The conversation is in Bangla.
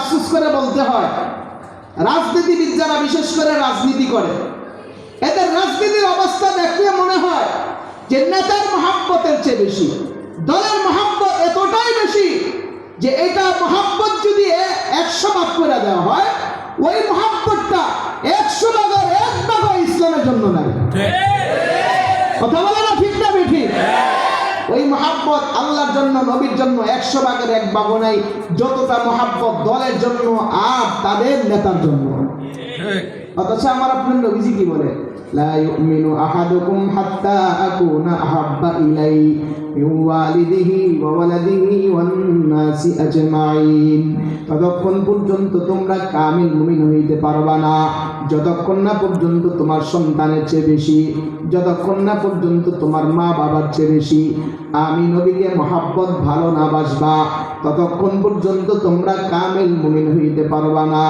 আফসোস করে বলতে হয়, রাজনীতিবিদ যারা বিশেষ করে রাজনীতি করে, এদের রাজনীতির অবস্থা দেখলে মনে হয় যে নেতার মহাব্বতের চেয়ে বেশি দলের মহাব্বত এতটাই বেশি যে এটা মহাব্বত যদি 100 ভাগ করে দেওয়া হয়, ওই মহাব্বতটা 100 ভাগের 1 ভাগও ইসলামের জন্য নাই। কথা বলে না ঠিক না বেঠি? ওই মহাব্বত আল্লাহর জন্য, নবীর জন্য 100 ভাগের 1 ভাগও নাই, যতটা মহাব্বত দলের জন্য আর তাদের নেতার জন্য। অথচ আমার আপনার নবীজি কি বলে, লা ইউমিনু আহাদুকুম হাত্তা আকুনা আহাব্বা ইলাইহি মিন ওয়ালিদিহি ওয়া ওয়ালাদিহি ওয়ান নাসি আজমাইন। ততক্ষণ পর্যন্ত তোমরা কামিল মুমিন হইতে পারবা না যতক্ষণ না পর্যন্ত তোমার সন্তানের চেয়ে বেশি, যতক্ষণ না পর্যন্ত তোমার মা বাবার চেয়ে বেশি আমি নবীকে মহাব্বত ভালো না বাসবা, ততক্ষণ পর্যন্ত তোমরা কামিল মুমিন হইতে পারবা না।